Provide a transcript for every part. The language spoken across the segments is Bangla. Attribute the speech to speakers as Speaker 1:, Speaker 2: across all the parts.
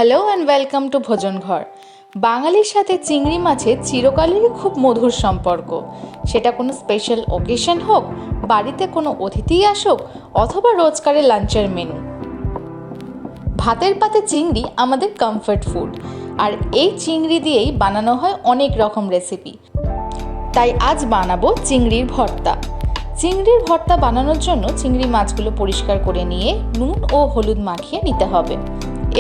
Speaker 1: হ্যালো অ্যান্ড ওয়েলকাম টু ভোজন ঘর। বাঙালির সাথে চিংড়ি মাছের চিরকালেরই খুব মধুর সম্পর্ক। সেটা কোনো স্পেশাল ওকেশন হোক, বাড়িতে কোনো অতিথি আসুক, অথবা রোজকারের লাঞ্চের মেনু। ভাতের পাতে চিংড়ি আমাদের কমফর্ট ফুড, আর এই চিংড়ি দিয়েই বানানো হয় অনেক রকম রেসিপি। তাই আজ বানাবো চিংড়ির ভর্তা। চিংড়ির ভর্তা বানানোর জন্য চিংড়ি মাছগুলো পরিষ্কার করে নিয়ে নুন ও হলুদ মাখিয়ে নিতে হবে।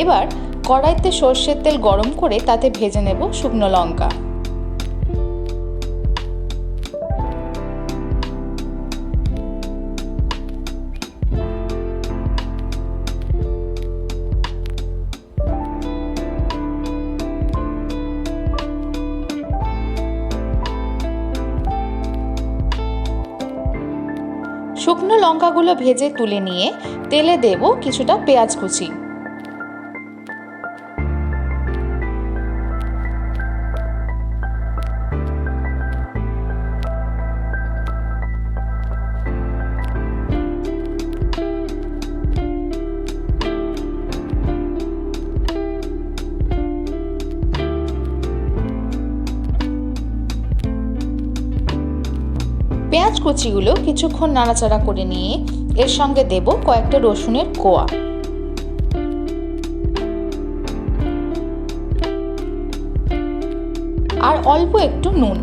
Speaker 1: এবার কড়াইতে সর্ষের তেল গরম করে তাতে ভেজে নেব শুকনো লঙ্কা। শুকনো লঙ্কাগুলো ভেজে তুলে নিয়ে তেলে দেব কিছুটা পেঁয়াজ কুচি। পেঁয়াজ কুচিগুলো কিছুক্ষণ নাড়াচাড়া করে নিয়ে এর সঙ্গে দেব কয়েকটা রসুনের কোয়া। আর অল্প একটু নুন।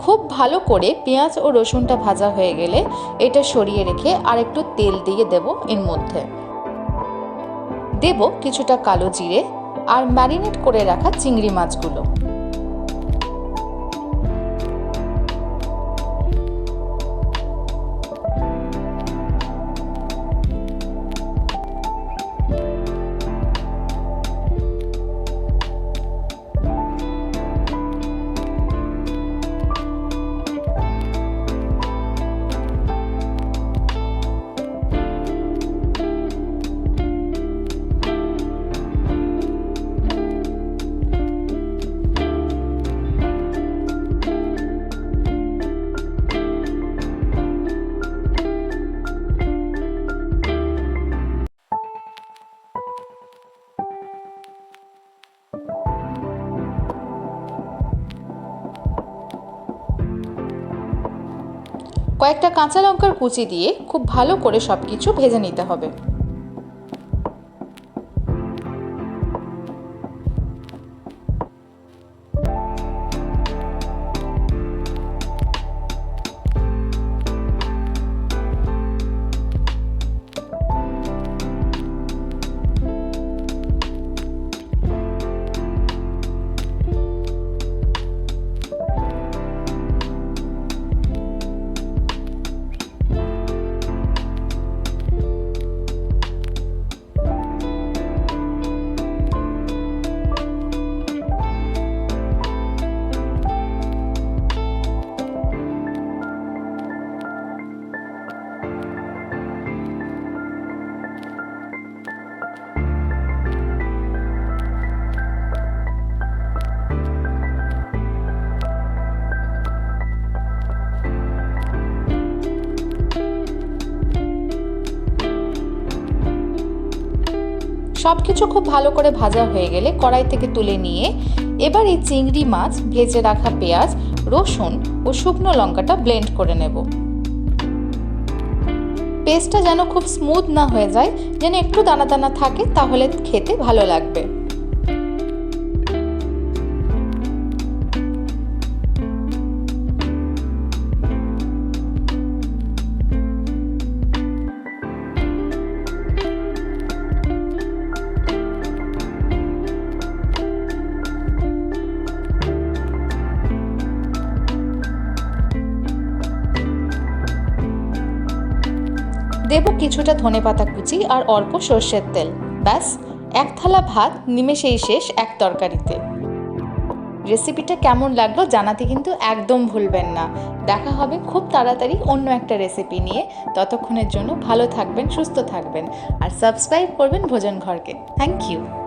Speaker 1: খুব ভালো করে পেঁয়াজ ও রসুনটা ভাজা হয়ে গেলে এটা সরিয়ে রেখে আর একটু তেল দিয়ে দেব। এর মধ্যে দেব কিছুটা কালো জিরে আর ম্যারিনেট করে রাখা চিংড়ি মাছগুলো। কয়েকটা কাঁচা লঙ্কার কুচি দিয়ে খুব ভালো করে সবকিছু ভেজে নিতে হবে। সবকিছু খুব ভালো করে ভাজা হয়ে গেলে কড়াই থেকে তুলে নিয়ে এবার এই চিংড়ি মাছ, ভেজে রাখা পেঁয়াজ, রসুন ও শুকনো লঙ্কাটা ব্লেন্ড করে নেব। পেস্টটা যেন খুব স্মুথ না হয়ে যায়, যেন একটু দানা দানা থাকে, তাহলে খেতে ভালো লাগবে। দেব কিছুটা ধনেপাতা কুচি আর অল্প সর্ষের তেল। ব্যাস, এক থালা ভাত নিমেষেই শেষ এক তরকারিতে। রেসিপিটা কেমন লাগলো জানাতে কিন্তু একদম ভুলবেন না। দেখা হবে খুব তাড়াতাড়ি অন্য একটা রেসিপি নিয়ে। ততক্ষণের জন্য ভালো থাকবেন, সুস্থ থাকবেন আর সাবস্ক্রাইব করবেন ভোজন ঘরকে। Thank you.